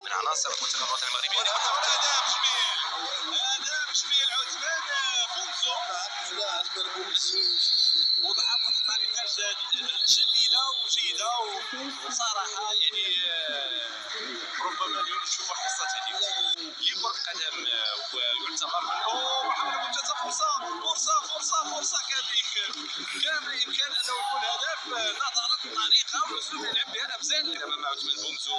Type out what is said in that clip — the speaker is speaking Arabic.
من عناصر المنتخب الوطني المغربي. هدف جميل عثمان بونزو وضع طريقه جميله وجيده، وصراحه يعني ربما اليوم نشوفوا حصه تدريب لكرة القدم ويعتبر منه وحاول فرصه كذلك كان بامكان انه يكون هدف. نظرا للطريقه والاسلوب اللي لعب بها ابزال امام عثمان بونزو